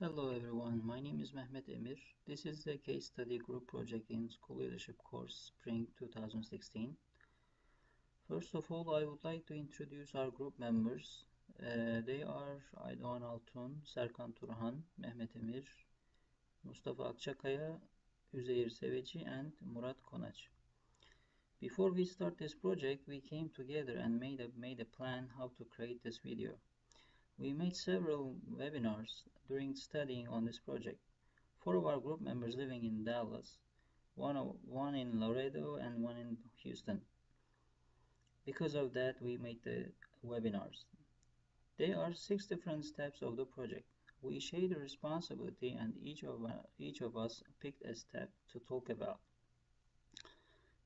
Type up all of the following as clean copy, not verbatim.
Hello everyone, my name is Mehmet Emir. This is the case study group project in School Leadership course Spring 2016. First of all, I would like to introduce our group members. They are Aydogan Altun, Serkan Turhan, Mehmet Emir, Mustafa Akcakaya, Uzeyir Sevici and Murat Konac. Before we start this project, we came together and made a plan how to create this video. We made several webinars during studying on this project. 4 of our group members living in Dallas, one in Laredo and one in Houston. Because of that, we made the webinars. There are 6 different steps of the project. We share the responsibility and each of us picked a step to talk about.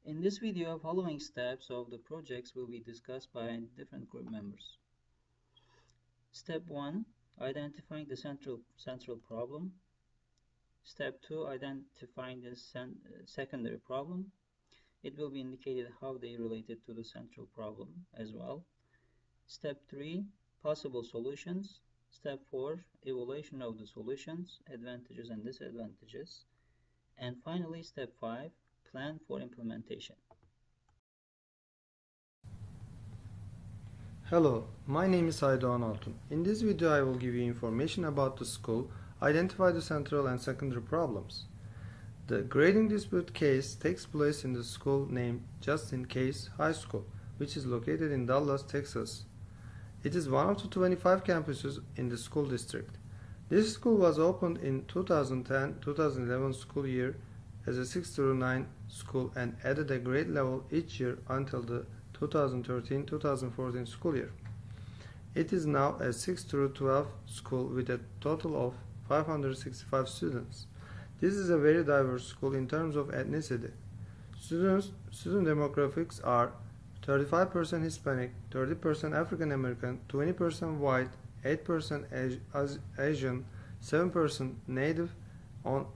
In this video, following steps of the projects will be discussed by different group members. Step 1, identifying the central problem. Step 2, identifying the secondary problem. It will be indicated how they related to the central problem as well. Step 3, possible solutions. Step 4, evaluation of the solutions, advantages and disadvantages. And finally, step 5, plan for implementation. Hello, my name is Aydogan Altun. In this video I will give you information about the school, identify the central and secondary problems. The grading dispute case takes place in the school named Just In Case High School, which is located in Dallas, Texas. It is one of the 25 campuses in the school district. This school was opened in 2010-2011 school year as a 6-9 school and added a grade level each year until the 2013-2014 school year. It is now a 6-12 school with a total of 565 students. This is a very diverse school in terms of ethnicity. Student demographics are 35% Hispanic, 30% African American, 20% white, 8% Asian, 7% native. On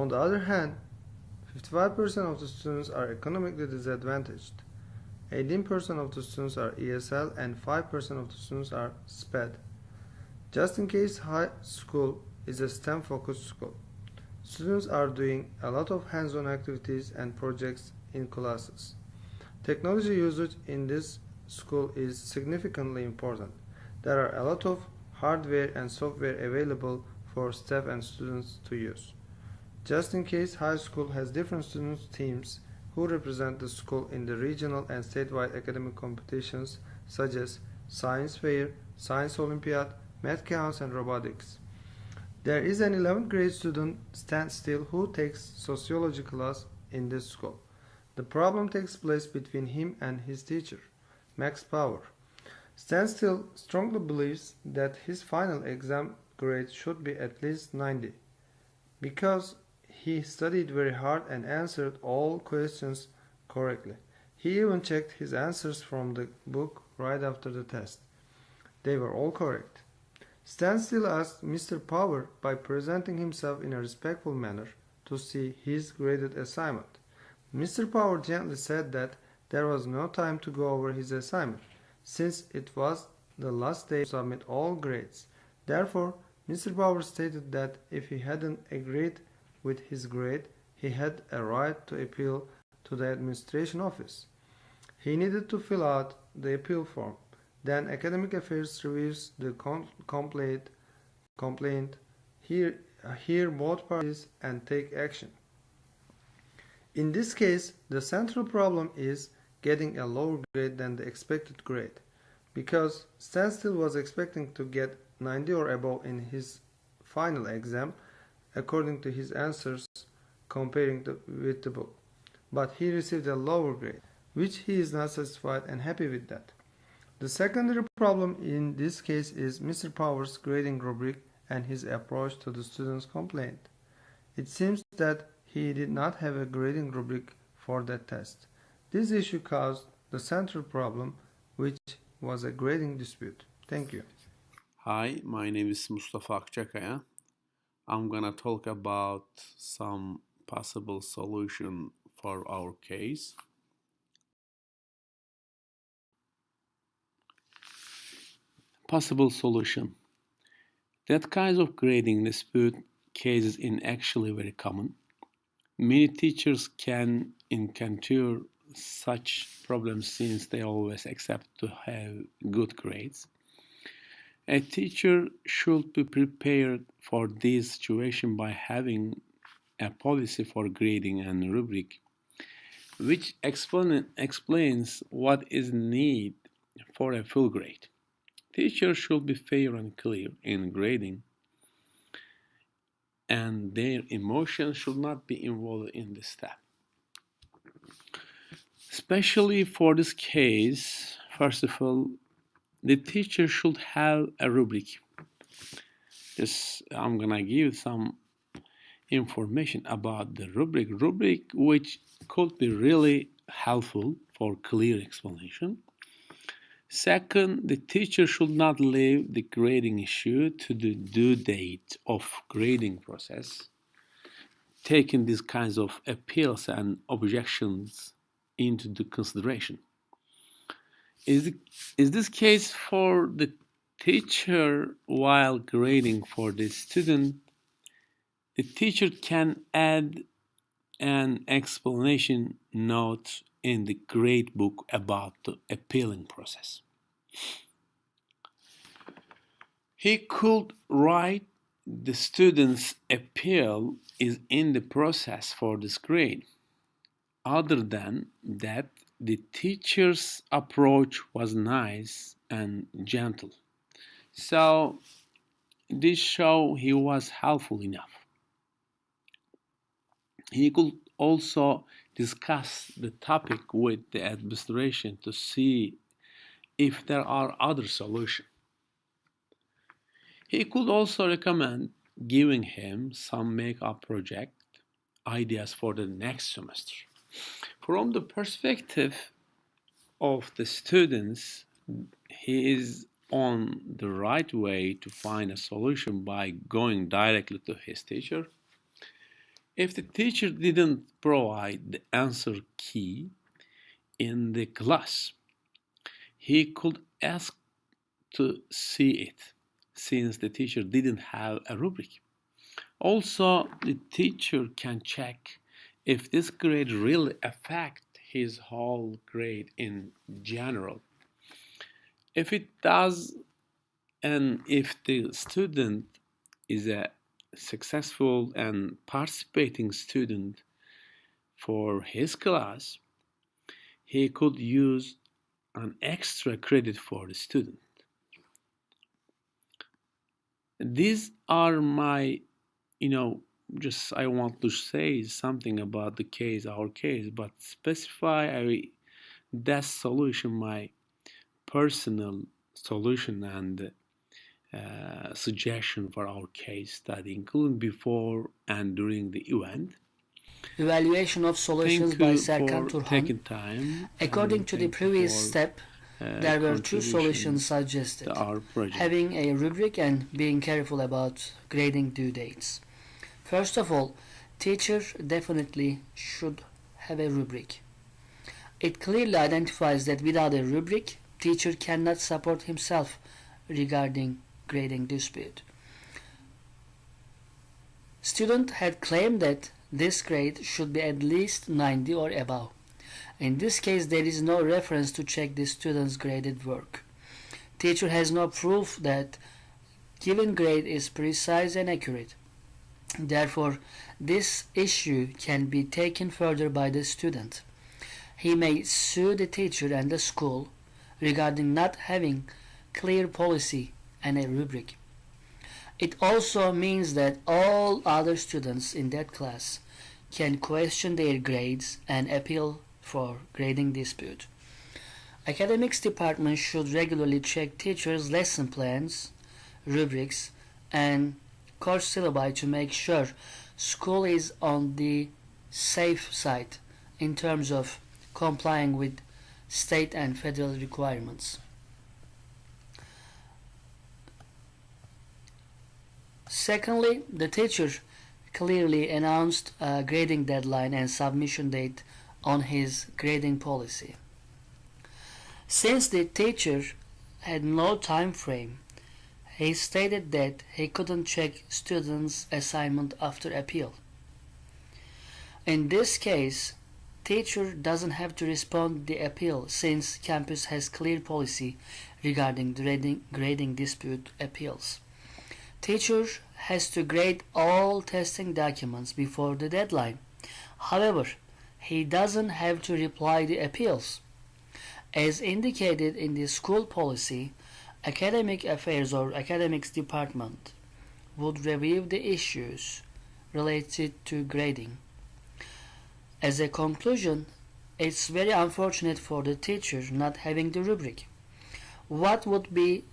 the other hand, 55% of the students are economically disadvantaged, 18% of the students are ESL, and 5% of the students are SPED. Just In Case High School is a STEM-focused school. Students are doing a lot of hands-on activities and projects in classes. Technology usage in this school is significantly important. There are a lot of hardware and software available for staff and students to use. Just In Case High School has different student teams who represent the school in the regional and statewide academic competitions such as Science Fair, Science Olympiad, Math Counts, and Robotics. There is an 11th grade student, Standstill, who takes sociology class in this school. The problem takes place between him and his teacher, Max Power. Standstill strongly believes that his final exam grade should be at least 90 because he studied very hard and answered all questions correctly. He even checked his answers from the book right after the test. They were all correct. Standstill asked Mr. Power by presenting himself in a respectful manner to see his graded assignment. Mr. Power gently said that there was no time to go over his assignment, since it was the last day to submit all grades. Therefore, Mr. Power stated that if he hadn't agreed with his grade, he had a right to appeal to the administration office. He needed to fill out the appeal form. Then Academic Affairs reviews the complaint, hear both parties and take action. In this case, the central problem is getting a lower grade than the expected grade, because Standstill was expecting to get 90 or above in his final exam according to his answers comparing with the book, but he received a lower grade, which he is not satisfied and happy with that. The secondary problem in this case is Mr. Power's grading rubric and his approach to the student's complaint. It seems that he did not have a grading rubric for that test. This issue caused the central problem, which was a grading dispute. Thank you. Hi, my name is Mustafa Akcakaya. I'm gonna talk about some possible solution for our case. Possible solution. That kind of grading dispute cases is actually very common. Many teachers can encounter such problems since they always accept to have good grades. A teacher should be prepared for this situation by having a policy for grading and rubric, which explains what is needed for a full grade. Teachers should be fair and clear in grading, and their emotions should not be involved in this step. Especially for this case, first of all, the teacher should have a rubric. I'm gonna give some information about the rubric which could be really helpful for clear explanation. Second, the teacher should not leave the grading issue to the due date of grading process, taking these kinds of appeals and objections into the consideration. Is this case for the teacher while grading for the student? The teacher can add an explanation note in the grade book about the appealing process. He could write the student's appeal is in the process for this grade. Other than that, the teacher's approach was nice and gentle. So this shows he was helpful enough. He could also discuss the topic with the administration to see if there are other solutions. He could also recommend giving him some make-up project ideas for the next semester. From the perspective of the students, he is on the right way to find a solution by going directly to his teacher. If the teacher didn't provide the answer key in the class, he could ask to see it, since the teacher didn't have a rubric. Also, the teacher can check if this grade really affects his whole grade in general. If it does, and if the student is a successful and participating student for his class, he could use an extra credit for the student. These are my, I want to say something about the case, our case, but specify that solution, my personal solution and suggestion for our case study, including before and during the event. Evaluation of solutions by Serkan Turhan. According to the previous step, there were two solutions suggested: having a rubric and being careful about grading due dates. First of all, teacher definitely should have a rubric. It clearly identifies that without a rubric, teacher cannot support himself regarding grading dispute. Student had claimed that this grade should be at least 90 or above. In this case, there is no reference to check the student's graded work. Teacher has no proof that given grade is precise and accurate. Therefore, this issue can be taken further by the student. He may sue the teacher and the school regarding not having clear policy and a rubric. It also means that all other students in that class can question their grades and appeal for grading dispute. Academics department should regularly check teachers' lesson plans, rubrics, and course syllabi to make sure school is on the safe side in terms of complying with state and federal requirements. Secondly, the teacher clearly announced a grading deadline and submission date on his grading policy. Since the teacher had no time frame, he stated that he couldn't check students' assignment after appeal. In this case, teacher doesn't have to respond to the appeal since campus has clear policy regarding grading dispute appeals. Teacher has to grade all testing documents before the deadline. However, he doesn't have to reply to appeals. As indicated in the school policy, academic affairs or academics department would review the issues related to grading. As a conclusion, it's very unfortunate for the teacher not having the rubric. What would be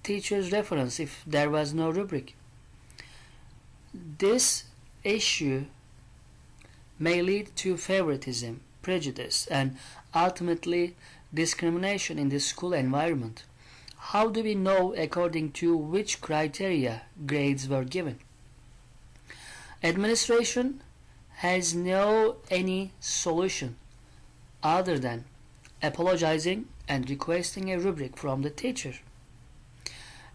teacher's reference if there was no rubric? This issue may lead to favoritism, prejudice, and ultimately discrimination in the school environment. How do we know according to which criteria grades were given? Administration has no any solution other than apologizing and requesting a rubric from the teacher.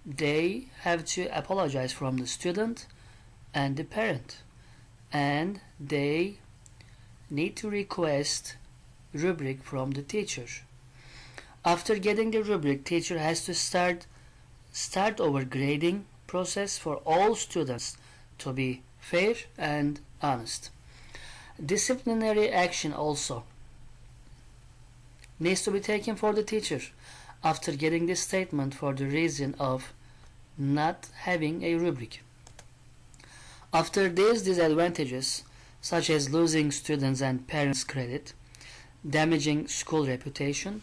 They have to apologize from the student and the parent, and they need to request rubric from the teacher. After getting the rubric, teacher has to start over grading process for all students to be fair and honest. Disciplinary action also needs to be taken for the teacher after getting this statement for the reason of not having a rubric. After these disadvantages, such as losing students and parents' credit, damaging school reputation,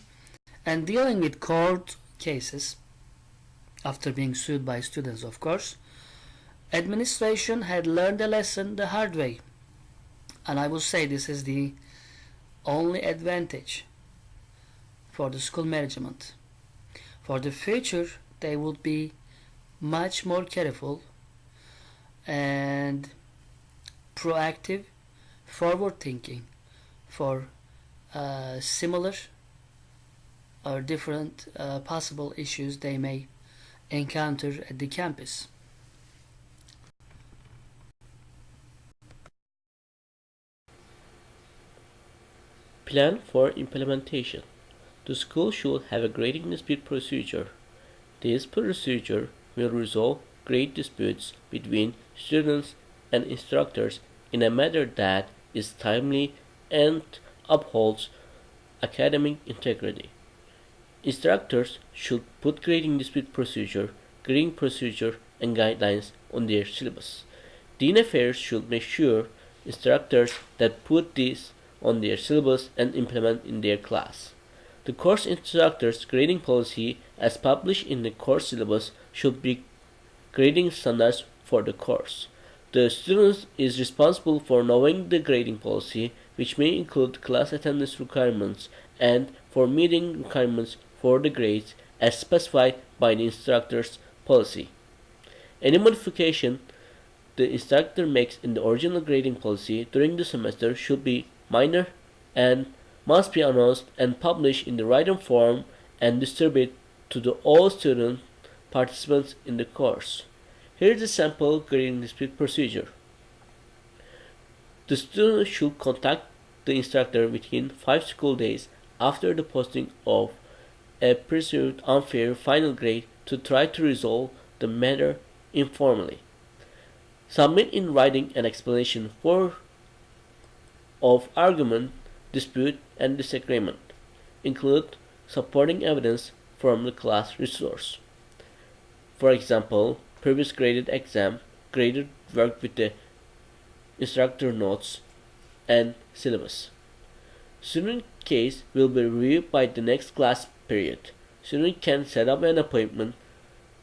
and dealing with court cases after being sued by students, of course, administration had learned a lesson the hard way. And I will say this is the only advantage for the school management. For the future, they would be much more careful and proactive, forward-thinking for similar or different possible issues they may encounter at the campus. Plan for implementation. The school should have a grading dispute procedure. This procedure will resolve grade disputes between students and instructors in a manner that is timely and upholds academic integrity. Instructors should put grading dispute procedure, grading procedure, and guidelines on their syllabus. Dean Affairs should make sure instructors that put these on their syllabus and implement in their class. The course instructor's grading policy as published in the course syllabus should be grading standards for the course. The student is responsible for knowing the grading policy, which may include class attendance requirements and for meeting requirements for the grades as specified by the instructor's policy. Any modification the instructor makes in the original grading policy during the semester should be minor and must be announced and published in the written form and distributed to all student participants in the course. Here is a sample grading dispute procedure. The student should contact the instructor within 5 school days after the posting of a perceived unfair final grade to try to resolve the matter informally. Submit in writing an explanation of argument, dispute, and disagreement. Include supporting evidence from the class resource. For example, previous graded exam, graded work with the instructor notes, and syllabus. Student case will be reviewed by the next class period. Student can set up an appointment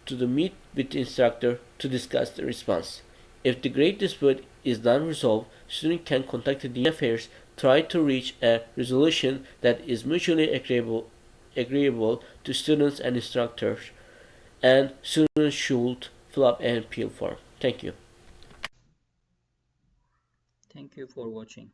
to meet with the instructor to discuss the response. If the grade dispute is not resolved, student can contact the Dean Affairs, try to reach a resolution that is mutually agreeable to students and instructors, and students should fill up an appeal form. Thank you. Thank you for watching.